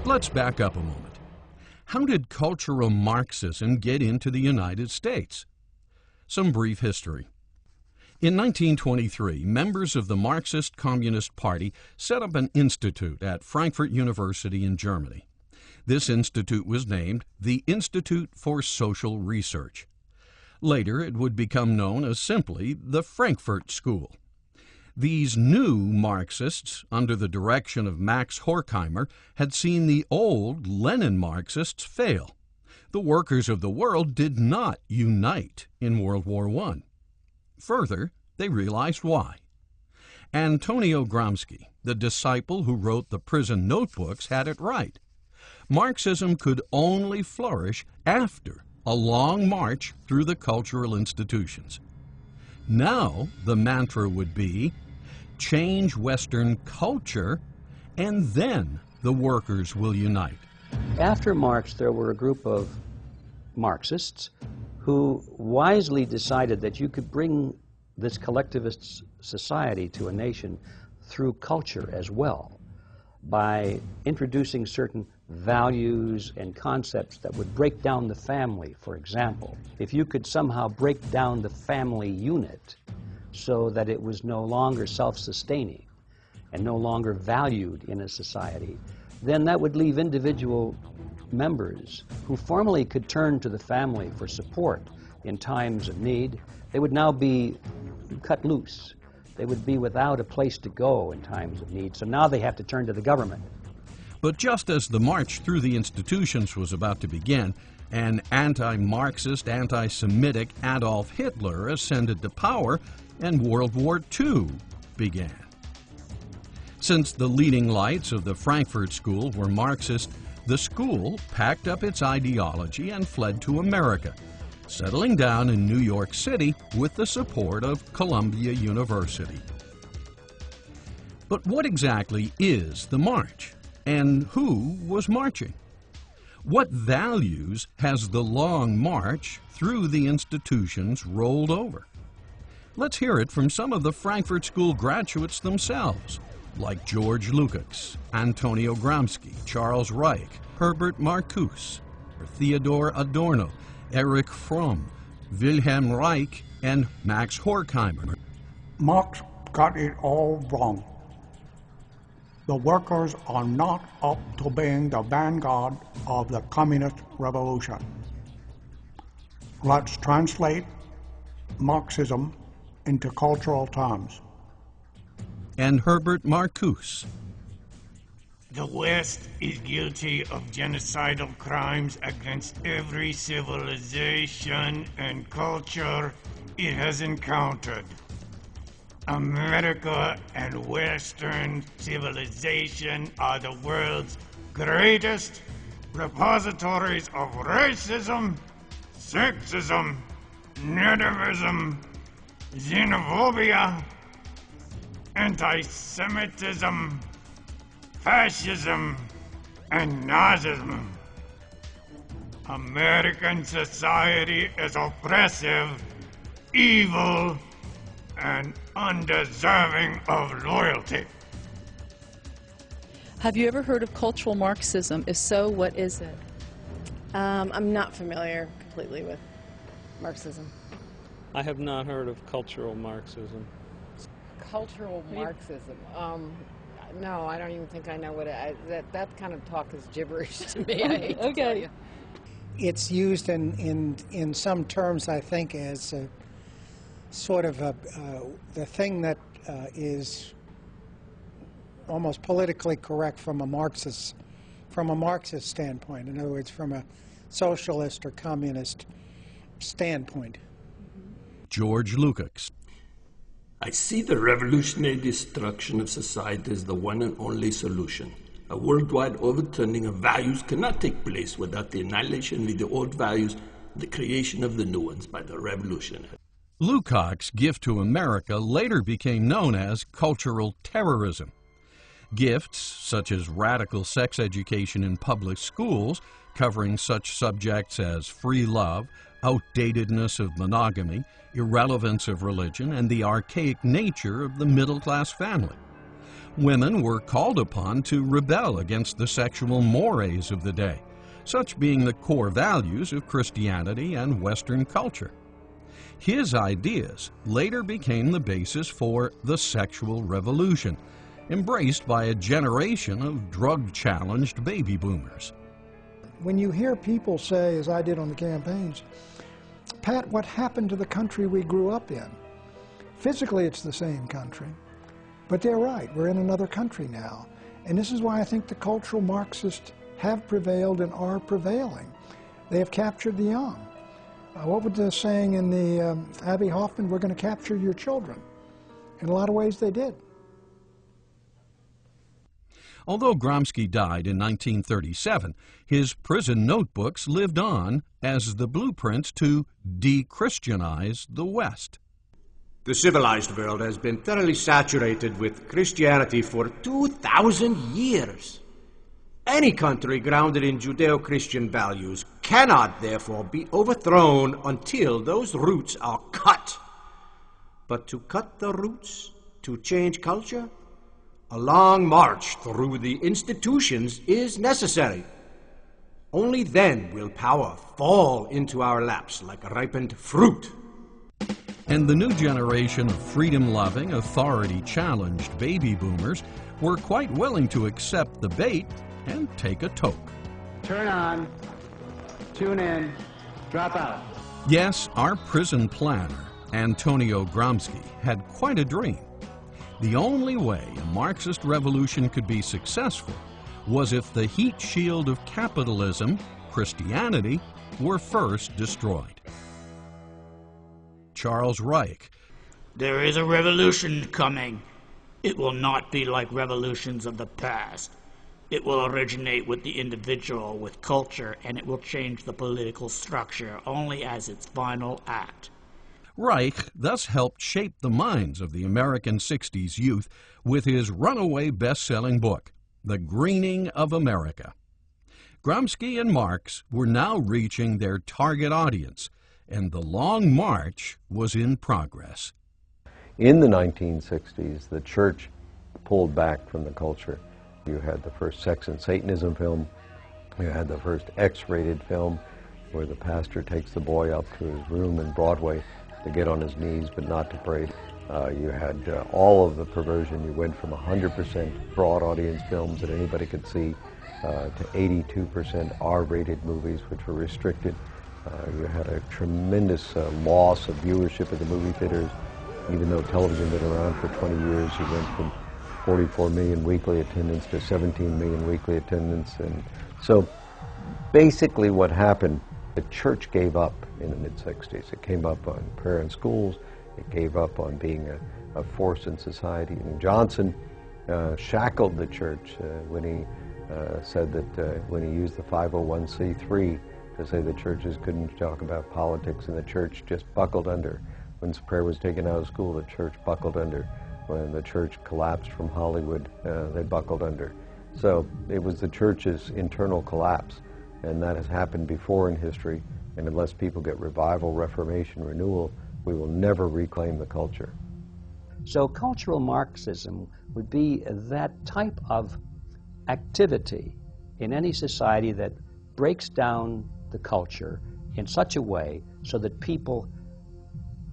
Let's back up a moment. How did cultural Marxism get into the United States? Some brief history. In 1923, members of the Marxist Communist Party set up an institute at Frankfurt University in Germany. This institute was named the Institute for Social Research. Later, it would become known as simply the Frankfurt School. These new Marxists, under the direction of Max Horkheimer, had seen the old Lenin Marxists fail. The workers of the world did not unite in World War I. Further, they realized why. Antonio Gramsci, the disciple who wrote the prison notebooks, had it right. Marxism could only flourish after a long march through the cultural institutions. Now the mantra would be, change Western culture, and then the workers will unite. After Marx, there were a group of Marxists who wisely decided that you could bring this collectivist society to a nation through culture as well, by introducing certain values and concepts that would break down the family. For example, if you could somehow break down the family unit so that it was no longer self-sustaining and no longer valued in a society, then that would leave individual members who formerly could turn to the family for support in times of need. They would now be cut loose. They would be without a place to go in times of need. So now they have to turn to the government. But just as the march through the institutions was about to begin, an anti-Marxist, anti-Semitic Adolf Hitler ascended to power, and World War II began. Since the leading lights of the Frankfurt School were Marxist, the school packed up its ideology and fled to America, settling down in New York City with the support of Columbia University. But what exactly is the march? And who was marching? What values has the long march through the institutions rolled over? Let's hear it from some of the Frankfurt School graduates themselves, like George Lukács, Antonio Gramsci, Charles Reich, Herbert Marcuse, Theodor Adorno, Erich Fromm, Wilhelm Reich, and Max Horkheimer. Marx got it all wrong. The workers are not up to being the vanguard of the communist revolution. Let's translate Marxism into cultural terms. And Herbert Marcuse. The West is guilty of genocidal crimes against every civilization and culture it has encountered. America and Western civilization are the world's greatest repositories of racism, sexism, nativism, xenophobia, anti-Semitism, fascism, and Nazism. American society is oppressive, evil, and undeserving of loyalty. Have you ever heard of cultural Marxism? If so, what is it? I'm not familiar completely with Marxism. I have not heard of cultural Marxism. Cultural Marxism? No, I don't even think I know what that kind of talk is gibberish to me. I hate to tell you. It's used in some terms, I think, as a sort of the thing that is almost politically correct from a Marxist standpoint. In other words, from a socialist or communist standpoint. George Lukács. I see the revolutionary destruction of society as the one and only solution. A worldwide overturning of values cannot take place without the annihilation of the old values and the creation of the new ones by the revolutionary. Lukács' gift to America later became known as cultural terrorism. Gifts such as radical sex education in public schools, covering such subjects as free love, outdatedness of monogamy, irrelevance of religion, and the archaic nature of the middle-class family. Women were called upon to rebel against the sexual mores of the day, such being the core values of Christianity and Western culture. His ideas later became the basis for the sexual revolution, embraced by a generation of drug-challenged baby boomers. When you hear people say, as I did on the campaigns, Pat, what happened to the country we grew up in? Physically, it's the same country, but they're right. We're in another country now. And this is why I think the cultural Marxists have prevailed and are prevailing. They have captured the young. What was the saying in the Abbie Hoffman? We're going to capture your children. In a lot of ways, they did. Although Gramsci died in 1937, his prison notebooks lived on as the blueprints to de-Christianize the West. The civilized world has been thoroughly saturated with Christianity for 2,000 years. Any country grounded in Judeo-Christian values cannot, therefore, be overthrown until those roots are cut. But to cut the roots, to change culture, a long march through the institutions is necessary. Only then will power fall into our laps like ripened fruit. And the new generation of freedom-loving, authority-challenged baby boomers were quite willing to accept the bait and take a toke. Turn on, tune in, drop out. Yes, our prison planner, Antonio Gramsci, had quite a dream. The only way a Marxist revolution could be successful was if the heat shield of capitalism, Christianity, were first destroyed. Charles Reich. There is a revolution coming. It will not be like revolutions of the past. It will originate with the individual, with culture, and it will change the political structure only as its final act. Reich thus helped shape the minds of the American 60s youth with his runaway best-selling book, The Greening of America. Gramsci and Marx were now reaching their target audience, and the long march was in progress. In the 1960s, the church pulled back from the culture. You had the first Sex and Satanism film. You had the first X-rated film where the pastor takes the boy up to his room in Broadway to get on his knees but not to pray. You had all of the perversion. You went from 100% broad audience films that anybody could see to 82% R-rated movies, which were restricted. You had a tremendous loss of viewership at the movie theaters. Even though television had been around for 20 years, you went from 44 million weekly attendance to 17 million weekly attendance. And so basically what happened, the church gave up in the mid-60s. It gave up on prayer in schools. It gave up on being a force in society. And Johnson shackled the church when he said that when he used the 501c3 to say the churches couldn't talk about politics, and the church just buckled under. When prayer was taken out of school, the church buckled under. When the church collapsed from Hollywood, they buckled under. So it was the church's internal collapse, and that has happened before in history, and unless people get revival, reformation, renewal, we will never reclaim the culture. So cultural Marxism would be that type of activity in any society that breaks down the culture in such a way so that people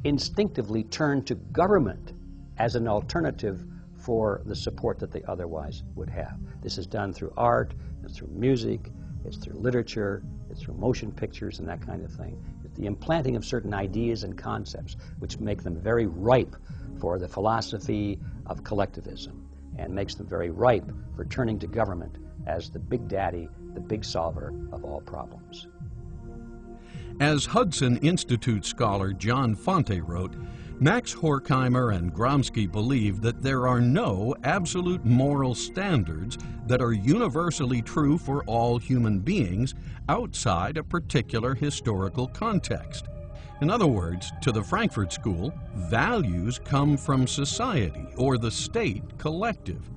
instinctively turn to government as an alternative for the support that they otherwise would have. This is done through art, it's through music, it's through literature, it's through motion pictures and that kind of thing. It's the implanting of certain ideas and concepts which make them very ripe for the philosophy of collectivism and makes them very ripe for turning to government as the big daddy, the big solver of all problems. As Hudson Institute scholar John Fonte wrote, Max Horkheimer and Gramsci believed that there are no absolute moral standards that are universally true for all human beings outside a particular historical context. In other words, to the Frankfurt School, values come from society or the state collective.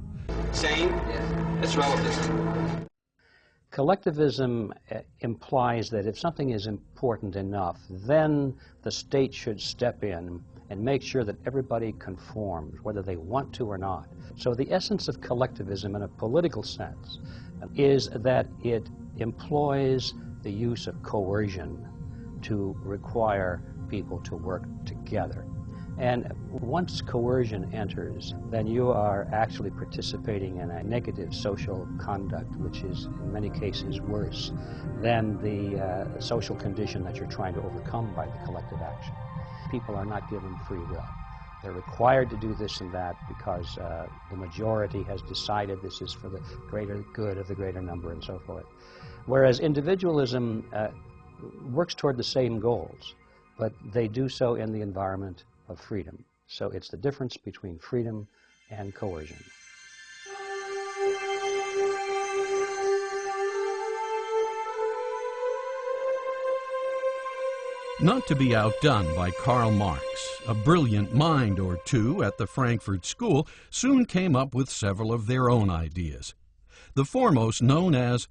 Same? Yes. It's relative. Collectivism implies that if something is important enough, then the state should step in and make sure that everybody conforms, whether they want to or not. So the essence of collectivism in a political sense is that it employs the use of coercion to require people to work together. And once coercion enters, then you are actually participating in a negative social conduct, which is in many cases worse than the social condition that you're trying to overcome by the collective action. People are not given free will. They're required to do this and that because the majority has decided this is for the greater good of the greater number and so forth. Whereas individualism works toward the same goals, but they do so in the environment of freedom. So it's the difference between freedom and coercion. Not to be outdone by Karl Marx, a brilliant mind or two at the Frankfurt School soon came up with several of their own ideas. The foremost known as